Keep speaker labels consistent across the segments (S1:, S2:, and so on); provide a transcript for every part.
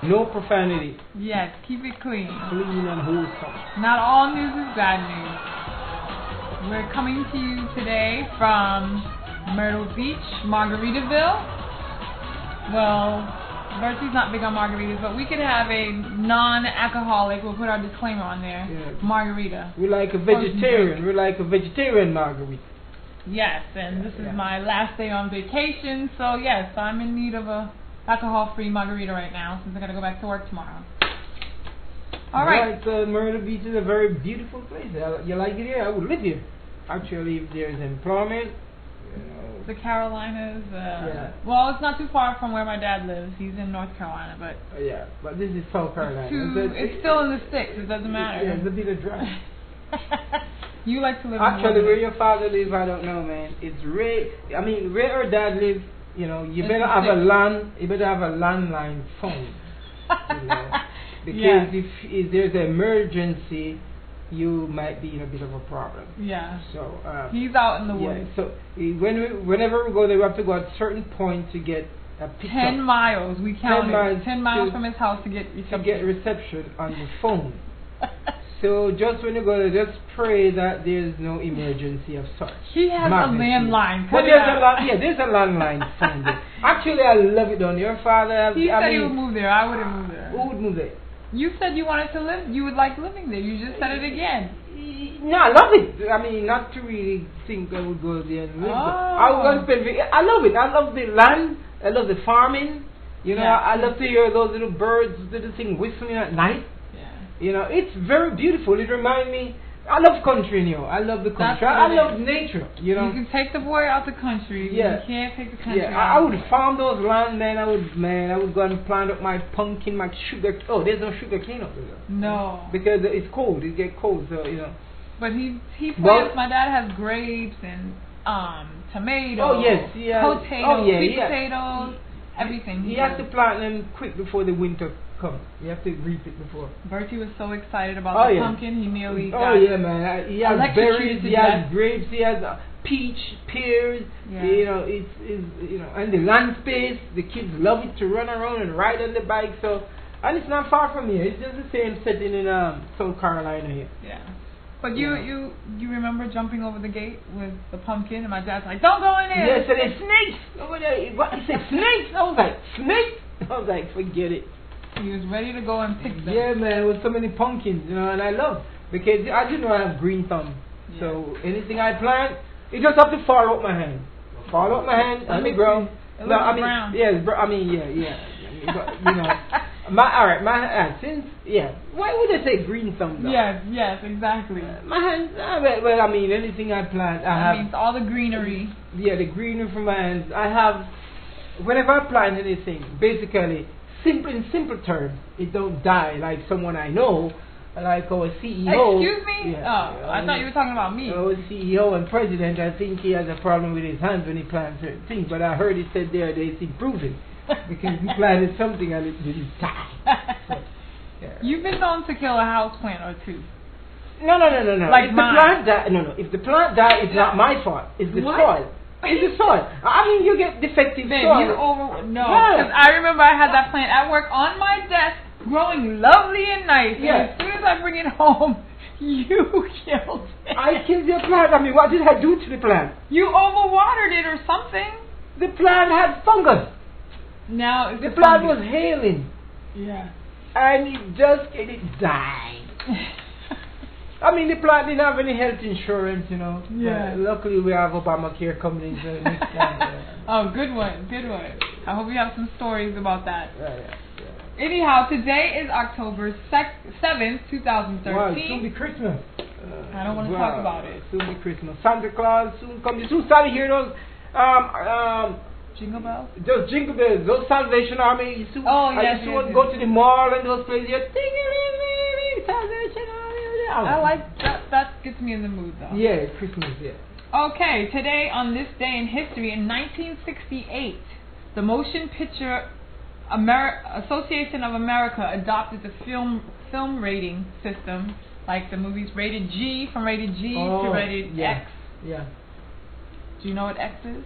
S1: No profanity.
S2: Yes, keep it clean.
S1: Clean and wholesome.
S2: Not all news is bad news. We're coming to you today from Myrtle Beach, Margaritaville. Well, Bertie's not big on margaritas, but we could have a non-alcoholic. We'll put our disclaimer on there.
S1: Yeah.
S2: Margarita.
S1: We like a vegetarian. We like a vegetarian margarita.
S2: Yes, and this is my last day on vacation, so yes, I'm in need of a alcohol-free margarita right now since I got to go back to work tomorrow. All right.
S1: Myrtle Beach is a very beautiful place. You like it here? I would live here. Actually, if there's employment,
S2: the Carolinas. Well, it's not too far from where my dad lives. He's in North Carolina, but
S1: but this is South Carolina.
S2: It's still in the sticks. It doesn't matter.
S1: Yeah, it's a bit of drive.
S2: You like to live
S1: actually
S2: in
S1: where your father lives, I don't know, man. It's where our dad lives, you better have a landline phone. Because if there's an emergency, you might be in a bit of a problem.
S2: Yeah.
S1: So
S2: he's out in the woods.
S1: So whenever we go there, we have to go at a certain point to get a pickup.
S2: 10 miles. We counted 10 miles from his house to get
S1: reception on the phone. So just when you go there, just pray that there's no emergency of such.
S2: He has a landline.
S1: But there's a landline phone there. Actually, I love it down there. Your father...
S2: He said he would move there. I wouldn't move there.
S1: Who would move there?
S2: You said you wanted to live. You would like living there. You just said it again.
S1: No, I love it. Not to really think I would go there and live. I love it. I love the land. I love the farming. I love to hear those little birds, little thing whistling at night. It's very beautiful. It reminds me. I love country, I love the country. I love nature, You
S2: can take the boy out the country.
S1: Yeah.
S2: You can't take the country out.
S1: I would farm those land, then I would go and plant up my pumpkin, my sugar. Oh, there's no sugar cane up there.
S2: No.
S1: Because it's cold. It gets cold, so
S2: But he plants. My dad has grapes and tomatoes.
S1: Oh yes, yeah.
S2: Potatoes, sweet potatoes, everything.
S1: He has to plant them quick before the winter comes. You have to reap it before.
S2: Bertie was so excited about the pumpkin, he nearly got
S1: man. He has berries, he has grapes, he has peach, pears. It's and the land space. The kids love it to run around and ride on the bike. So, and it's not far from here. It's just the same setting in South Carolina here.
S2: Yeah. But you remember jumping over the gate with the pumpkin, and my dad's like, "Don't go in there."
S1: Yes, and there's snakes over there. What? He said snakes. I was like, snakes. I was like, forget it.
S2: He was ready to go and pick them.
S1: Yeah, man, with so many pumpkins, and I love because I have green thumb. Yeah. So anything I plant, it just have to fall out my hand. Fall out my hand on the ground.
S2: Brown.
S1: Why would I say green thumb though?
S2: Yes, exactly.
S1: My hands, anything I plant,
S2: that means all the greenery.
S1: Yeah, the greenery from my hands. I have, whenever I plant anything, basically, in simple terms, it don't die like someone I know, like our CEO.
S2: Excuse me? Yeah, I thought you were talking about me.
S1: Our CEO and president, I think he has a problem with his hands when he plants certain things, but I heard he said it's improving. Because he planted something and it didn't die. So,
S2: You've been known to kill a house plant or two.
S1: No.
S2: Like
S1: if the plant dies, if the plant dies, it's not my fault. It's the soil. It's the soil. You get defective soil.
S2: Because I remember I had that plant at work on my desk, growing lovely and nice. Yeah. And as soon as I bring it home, you killed it.
S1: I killed your plant. What did I do to the plant?
S2: You overwatered it or something.
S1: The plant had fungus.
S2: Now
S1: the plant was hailing.
S2: Yeah.
S1: And it died. The plant didn't have any health insurance,
S2: Yeah.
S1: Luckily we have Obamacare coming in next time.
S2: Oh, good one. I hope you have some stories about that.
S1: Yeah.
S2: Anyhow, today is October 7th, 2013.
S1: Wow, it's soon be Christmas.
S2: I don't want to talk about it.
S1: Soon be Christmas. Santa Claus soon comes. You soon start to hear those
S2: jingle bells?
S1: Those jingle bells, those Salvation Army. You soon,
S2: yes.
S1: Go to the mall and those places. You're ding-a-ling-ling, Salvation Army.
S2: I like that. That gets me in the mood, though.
S1: Yeah, Christmas, yeah.
S2: Okay, today on this day in history, in 1968, the Motion Picture Association of America adopted the film rating system, like the movies rated G, from rated G to rated X.
S1: Yeah.
S2: Do you know what X is?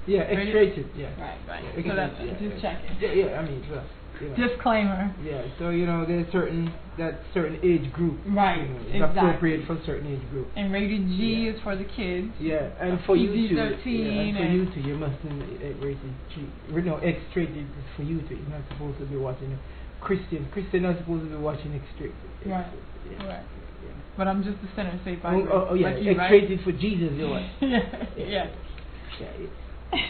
S1: Yeah, X-rated. Yeah.
S2: Right.
S1: Yeah,
S2: so that's just checking.
S1: Yeah. You know.
S2: Disclaimer.
S1: Yeah, so there's certain age group.
S2: Right.
S1: It's appropriate for certain age group.
S2: And rated G is for the kids.
S1: Yeah, and for you too.
S2: PG-13
S1: and for you too, you mustn't rated G. X-rated is for you too. You're not supposed to be watching Christian not supposed to be watching X-rated.
S2: Right.
S1: Yeah.
S2: Right. Yeah. But I'm just a sinner saved by grace.
S1: Oh yeah,
S2: like you,
S1: X-rated
S2: right?
S1: for Jesus, you know.
S2: Yeah.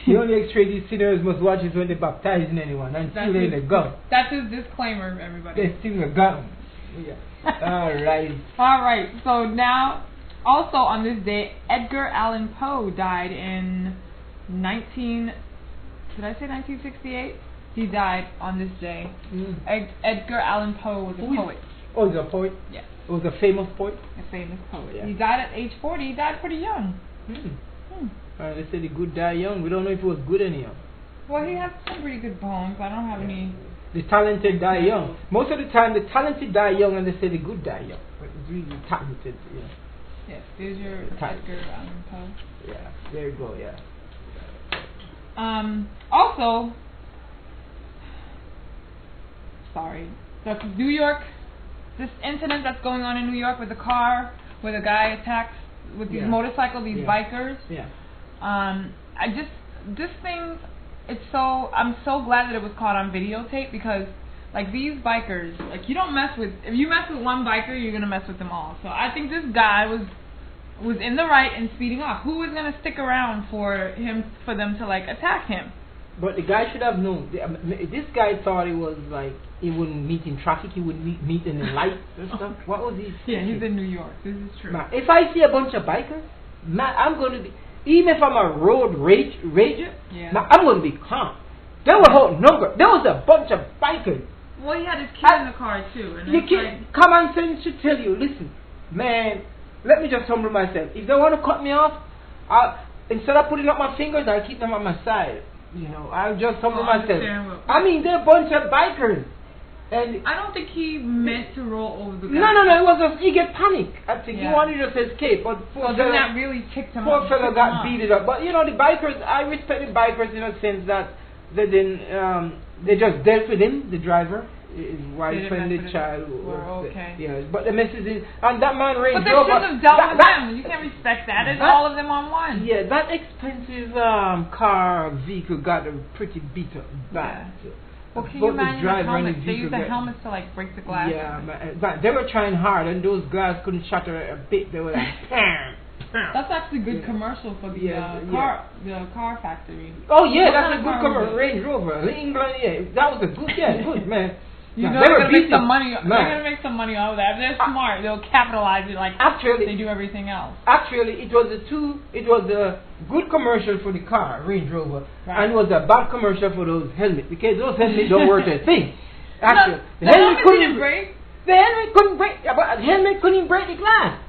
S1: The only X-rated sinners must watch is when they're baptizing anyone and stealing the gun.
S2: That's his disclaimer, everybody.
S1: They're stealing a gun. Yeah. All
S2: right. So now, also on this day, Edgar Allan Poe died in 1968? He died on this day. Edgar Allan Poe was a poet.
S1: Oh, he's a poet?
S2: Yes.
S1: He was a famous poet?
S2: A famous poet.
S1: Yeah.
S2: He died at age 40. He died pretty young.
S1: They say the good die young. We don't know if he was good anyhow.
S2: Well, he has some pretty good poems. I don't have any.
S1: The talented die young. Most of the time, the talented die young, and they say the good die young. But it's really talented,
S2: Yes, there's your Edgar Allan Poe.
S1: Yeah, there you go. Yeah.
S2: Also, sorry, the New York, this incident that's going on in New York with the car where the guy attacks with these motorcycles, these bikers.
S1: Yeah.
S2: This thing, I'm so glad that it was caught on videotape, because like these bikers, like if you mess with one biker, you're gonna mess with them all. So I think this guy was in the right in speeding off. Who was gonna stick around for them to like attack him?
S1: But the guy should have known. This guy thought it was like he wouldn't meet in traffic. He would meet in the lights and stuff. What was he thinking?
S2: Yeah, he's in New York. This is true.
S1: Man, if I see a bunch of bikers, man, I'm going to be, even if I'm a road rager, man, I'm going to be calm. There were a whole number. There was a bunch of bikers.
S2: Well, he had his kid in the car too. And
S1: common sense should tell you, listen, man, let me just humble myself. If they want to cut me off, instead of putting up my fingers, I'll keep them on my side. I'll just humble myself. I mean, they're a bunch of bikers. And
S2: I don't think he meant to roll over the guy.
S1: No, it was just, he get panic. I think he wanted to escape. But
S2: then that really ticked him
S1: poor
S2: off.
S1: Poor fellow got beat up. But, the bikers, I respect the bikers in a sense that they didn't, they just dealt with him, the driver. His wife and the child
S2: were okay.
S1: But the message is, and that man Range
S2: Rover. But they shouldn't have dealt with them. You can't respect that. It's all of them on one.
S1: Yeah, that expensive vehicle got a pretty beat up bad.
S2: Yeah. Well, can you imagine the helmets? They use the helmets to like break the glass.
S1: Yeah, but they were trying hard, and those glass couldn't shatter a bit. They were like,
S2: That's actually good commercial for the car factory.
S1: Oh yeah, that's a good commercial. Range Rover, England. That was a good man.
S2: They're gonna make some money. They're gonna make some money out of that. If they're smart, they'll capitalize it like they do everything else.
S1: Actually, it was a good commercial for the car, Range Rover, and it was a bad commercial for those helmets, because those helmets don't worth a thing. Actually,
S2: the helmet couldn't break.
S1: The helmet couldn't break, but the helmet couldn't break the glass.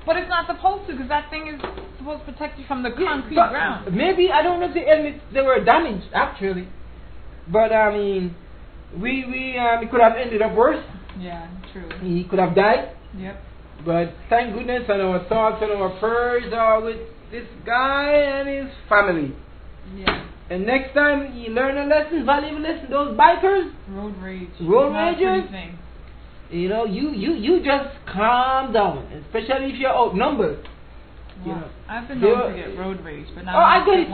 S2: But it's not supposed to, because that thing is supposed to protect you from the concrete ground.
S1: Maybe, I don't know if the helmets, they were damaged, actually. But, I mean, it could have ended up worse.
S2: Yeah, true.
S1: He could have died.
S2: Yep.
S1: But thank goodness, and our thoughts and our prayers are with this guy and his family.
S2: Yeah.
S1: And next time you learn a lesson, valuable lesson, those bikers,
S2: road
S1: ragers, you just calm down, especially if you're outnumbered.
S2: Well, I've been known to get road rage, but now
S1: I get it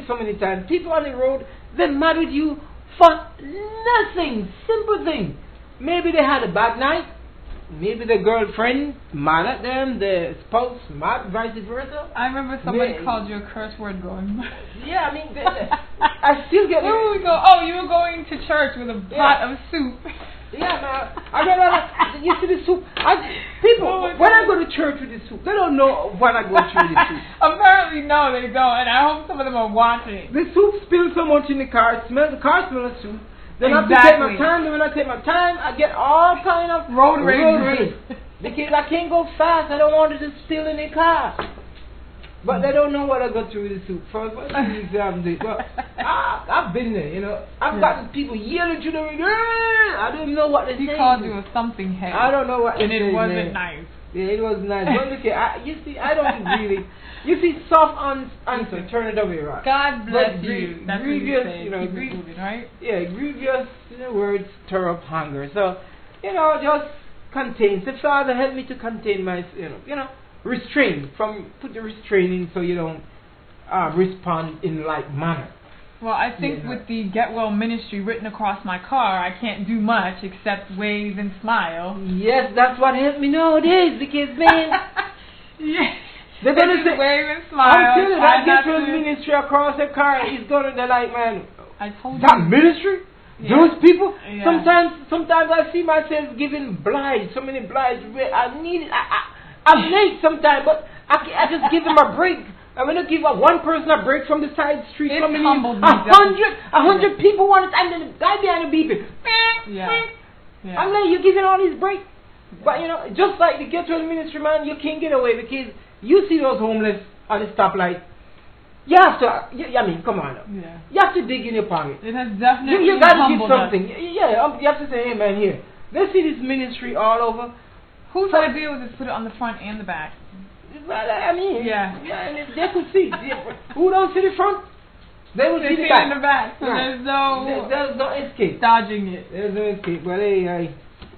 S1: so many times. People on the road, they're mad with you for nothing. Simple thing. Maybe they had a bad night. Maybe the girlfriend mad at them, the spouse mad, vice versa.
S2: I remember somebody called you a curse word going.
S1: Yeah, I mean, I still get.
S2: Where would we go? Oh, you were going to church with a pot of soup.
S1: Yeah, man. You see the soup. When I go to church with the soup, they don't know when I go through the soup.
S2: Apparently, no, they don't. And I hope some of them are watching.
S1: The soup spills so much in the car. The car smells of soup. Then I have to take my time. Then when I take my time, I get all kind of
S2: road rage.
S1: Because I can't go fast. I don't want it to spill in the car. But they don't know what I go through with the soup. First, what I've been there, I've gotten people yelling to the radio. I don't know what they say.
S2: He called you a something head.
S1: I don't know what they say.
S2: And it wasn't nice.
S1: Yeah, it was nice. But look here, you see, I don't really. You see, soft answer, turn it away, right?
S2: God bless
S1: But
S2: you. That's
S1: grievous,
S2: what you
S1: know,
S2: keep it moving, right?
S1: Yeah, grievous words stir up hunger. So, just contain. So, Father, help me to contain my, restrain. Put the restraining so you don't respond in like manner.
S2: Well, I think with the Get Well ministry written across my car, I can't do much except wave and smile.
S1: Yes, that's what helped me nowadays because, man.
S2: Yes.
S1: They're going to say,
S2: wave and smile.
S1: I'm telling you, that Get Well ministry across the car is going to, like, man.
S2: I told
S1: that
S2: you.
S1: Ministry?
S2: Yeah.
S1: Those people?
S2: Yeah.
S1: Sometimes I see myself giving blights, so many blights. I need it. I'm late sometimes, but I just give them a break. I'm going to give one person a break from the side street.
S2: It's
S1: coming
S2: humbled
S1: in.
S2: me.
S1: 100 people want it, and the guy behind the beeping.
S2: Yeah.
S1: I'm like, you're giving all these breaks. But, just like the Get Well ministry, man, you can't get away because you see those homeless on the stoplight. You have to, come on.
S2: Yeah.
S1: You have to dig in your pocket.
S2: It has definitely
S1: You got to give
S2: humbled
S1: something.
S2: us.
S1: Yeah, you have to say, hey, man, here. They see this ministry all over.
S2: Whose idea was to put it on the front and the back?
S1: I mean,
S2: yeah,
S1: and they could see. Who don't see the front? They will see the back.
S2: In the back, so
S1: right. There's no escape.
S2: Dodging it.
S1: There's no escape. Well, hey.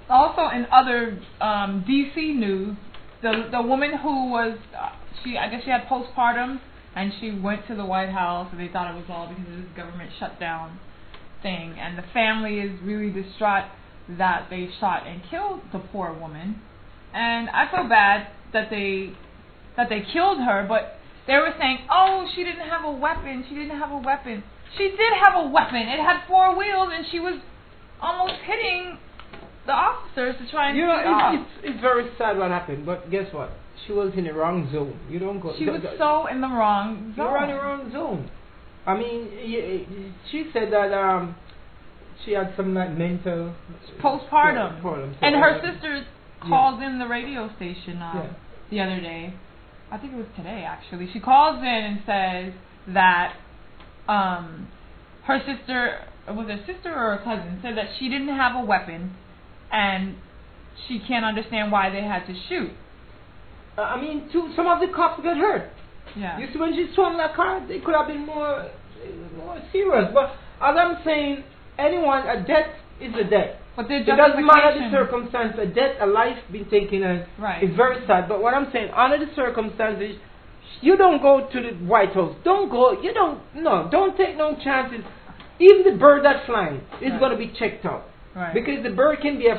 S2: Also, in other DC news, the woman who was I guess she had postpartum, and she went to the White House, and they thought it was all because of this government shutdown thing, and the family is really distraught that they shot and killed the poor woman, and I feel bad that they killed her, but they were saying, oh, she didn't have a weapon. She did have a weapon. It had 4 wheels, and she was almost hitting the officers to try and
S1: it's very sad what happened, but guess what? She was in the wrong zone. You don't go.
S2: She was so in the wrong zone.
S1: You're in the wrong zone. I mean, she said that she had some like mental
S2: postpartum.
S1: Problems.
S2: And her sister called in the radio station the other day. I think it was today actually. She calls in and says that her sister, was it a sister or a cousin, said that she didn't have a weapon and she can't understand why they had to shoot.
S1: I mean, some of the cops got hurt.
S2: Yeah.
S1: You see, when she swung that car, they could have been more serious. But as I'm saying, a death is a death.
S2: But it
S1: doesn't matter the circumstance. A death, a life being taken is very sad. But what I'm saying, under the circumstances, you don't go to the White House. Don't go. Don't take no chances. Even the bird that's flying is going to be checked out.
S2: Right.
S1: Because the bird can be a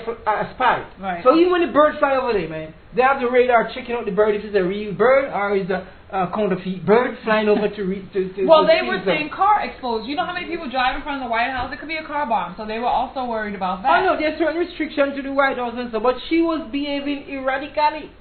S1: spy.
S2: Right.
S1: So even when the bird fly over there, man, they have the radar checking out the bird if it's a real bird or is a counterfeit bird flying over to
S2: well, they were saying car explodes. You know how many people drive in front of the White House? It could be a car bomb. So they were also worried about that.
S1: I know there's certain restrictions to the White House and so, but she was behaving erratically.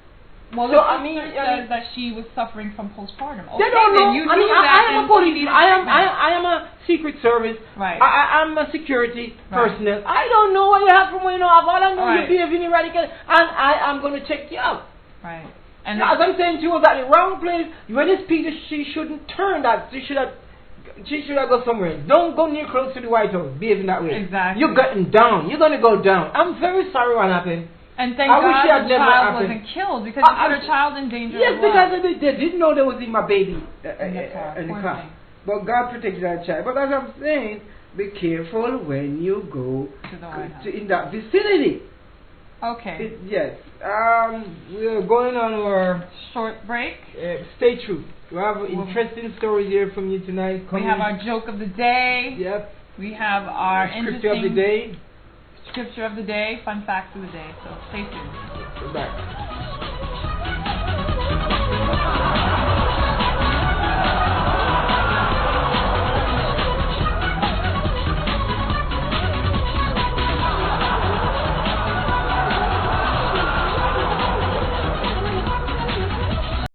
S2: Well,
S1: so
S2: I mean, says that she was suffering from postpartum. Okay,
S1: they don't know. I am a police. I am a secret service.
S2: Right.
S1: I'm a security personnel. I don't know what you have from where you know. All I know you're behaving erratically, and I am going to check you out.
S2: Right. And
S1: as I'm saying, she was at the wrong place. When it's Peter, she shouldn't turn that. She should have gone somewhere. Don't go near close to the White House behaving that way.
S2: Exactly.
S1: You're getting down. You're going to go down. I'm very sorry what happened.
S2: And thank God the child wasn't killed because it put her child in danger.
S1: Yes, because they didn't know there was my baby
S2: in the car.
S1: But God protected that child. But as I'm saying, be careful when you go in that vicinity.
S2: Okay.
S1: Yes. We're going on our
S2: short break.
S1: Stay true. We have interesting stories here from you tonight.
S2: We have our joke of the day.
S1: Yep.
S2: We have our
S1: scripture of the day.
S2: Scripture of the day, fun facts of the day. So stay tuned.
S1: We're back.